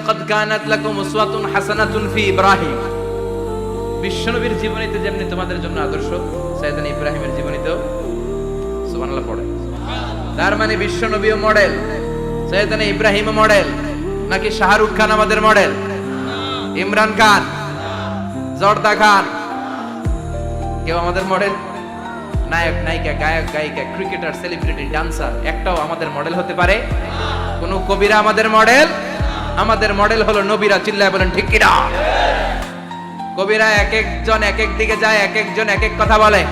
লাকাদ কানাত লাকুম উসওয়াতুন হাসানাতুন ফি ইব্রাহিম। বিশ্বনবীর জীবনীতে যেমনি তোমাদের জন্য আদর্শ, সাইয়েদনা ইব্রাহিমের জীবনীতেও সুবহানাল্লাহ পড়ে। তার মানে বিশ্বনবীও মডেল, সাইয়েদনা ইব্রাহিমও মডেল। নাকি শাহরুখ খান আমাদের মডেল, ইমরান খান, জর্দা খান কেউ আমাদের মডেল? নায়ক নায়িকা, গায়ক গায়িকা, ক্রিকেটার, সেলিব্রিটি, ডান্সার একটাও আমাদের মডেল হতে পারে? কোন কবিরা আমাদের মডেল? আমাদের মডেল হলো নবীরা। চিল্লায় বলেন ঠিক কিনা? কবিরা এক একজন এক এক দিকে যায়, এক একজন এক এক কথা বলে।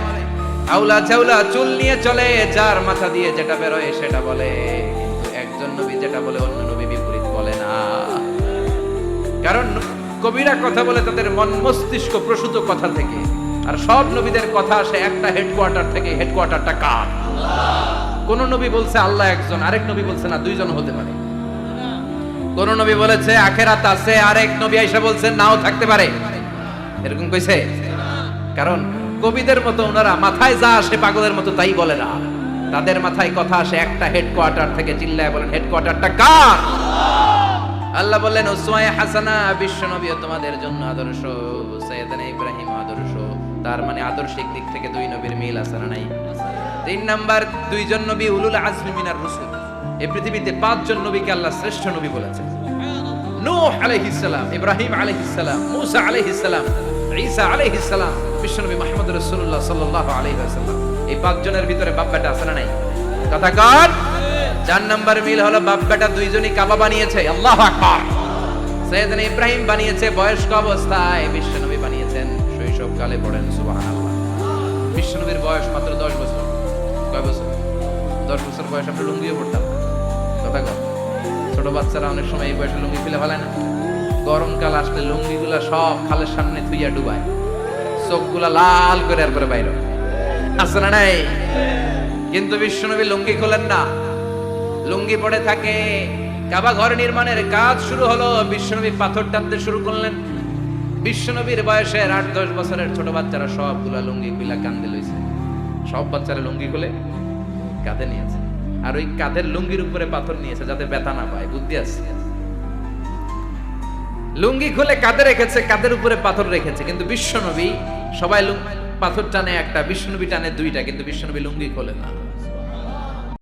আউলা চাউলা চুল নিয়ে চলে, যার মাথা দিয়ে যেটা বেরোয় সেটা বলে। কিন্তু একজন নবী যেটা বলে অন্য নবী বিপরীত বলে না। কারণ কবিরা কথা বলে তাদের মন মস্তিষ্ক প্রসূত কথা থেকে, আর সব নবীদের কথা আসে একটা হেডকোয়ার্টার থেকে। হেডকোয়ার্টারটা কার? কোন নবী বলছে আল্লাহ একজন, আরেক নবী বলছে না দুইজন হতে পারে। কোন নবী বলেছে আখিরাত আছে, আরেক নবী আয়েশা বলছে নাও থাকতে পারে। এরকম কইছে? কারণ কবিদের মতো ওনারা মাথায় যা আসে পাগলের মতো তাই বলে না। তাদের মাথায় কথা আসে একটা হেডকোয়ার্টার থেকে। চিল্লায় বলেন হেডকোয়ার্টারটা কার? আল্লাহ বললেন উসওয়ায়ে হাসানা, বিশ্বনবীও তোমাদের জন্য আদর্শ, সাইয়েদনা ইব্রাহিম আদর্শ। তার মানে আদর্শিক দিক থেকে দুই নবীর মিল আছে না নাই? তিন নাম্বার, দুইজন নবী উলুল আজমি মিনার রাসূল। এই পৃথিবীতে পাঁচজন নবীকে আল্লাহ শ্রেষ্ঠ নবী বলেছেন। নূহ আলাইহিস সালাম, ইব্রাহিম আলাইহিস সালাম, মূসা আলাইহিস সালাম, ঈসা আলাইহিস সালাম, বিশ্বনবী মুহাম্মদ রাসূলুল্লাহ সাল্লাল্লাহু আলাইহি ওয়াসাল্লাম। এই পাঁচজনের ভিতরে বাপ বেটা আছে না নাই? কথা কর। চার নাম্বার মিল হলো বাপ বেটা দুইজনই কাবা বানিয়েছে। আল্লাহু আকবার। সাইয়েদনা ইব্রাহিম বানিয়েছে বয়স্ক অবস্থায়, বিশ্বনবী বানিয়েছেন শৈশবকালে। পড়েন সুবহানাল্লাহ। বিশ্বনবীর বয়স মাত্র 10 বছর। কয় বছর? 10 বছর বয়স আমরা লুঙ্গিও পড়তাম। কথা কর। ছোট বাচ্চারা অনেক সময় এই বয়সে লুঙ্গি খুলে ফেলায় না? গরমকাল আসলে লুঙ্গিগুলা সব খালের সামনে থুইয়া ডুবায়, চোখগুলা লাল করে এরপরে বাইরে আসে না নাই? কিন্তু বিশ্বনবী লুঙ্গি খোলেন না, লুঙ্গি পড়ে থাকে। কাবা ঘর নির্মাণের কাজ শুরু হলো, বিশ্বনবী পাথর টানতে শুরু করলেন। বিশ্বনবীর বয়সের 8-10 বছরের ছোট বাচ্চারা সবগুলা লুঙ্গি খুলে কাঁধে লইছে। সব বাচ্চারা লুঙ্গি খুলে কাঁধে নিয়েছে, আর ওই কাঁধের লুঙ্গির উপরে পাথর নিয়েছে যাতে ব্যথা না পায়। বুদ্ধি আছে। লুঙ্গি খুলে কাঁধে রেখেছে, কাঁধের উপরে পাথর রেখেছে। কিন্তু বিশ্বনবী সবাই পাথর টানে একটা, বিশ্বনবী টানে দুইটা, কিন্তু বিশ্বনবী লুঙ্গি খোলে না।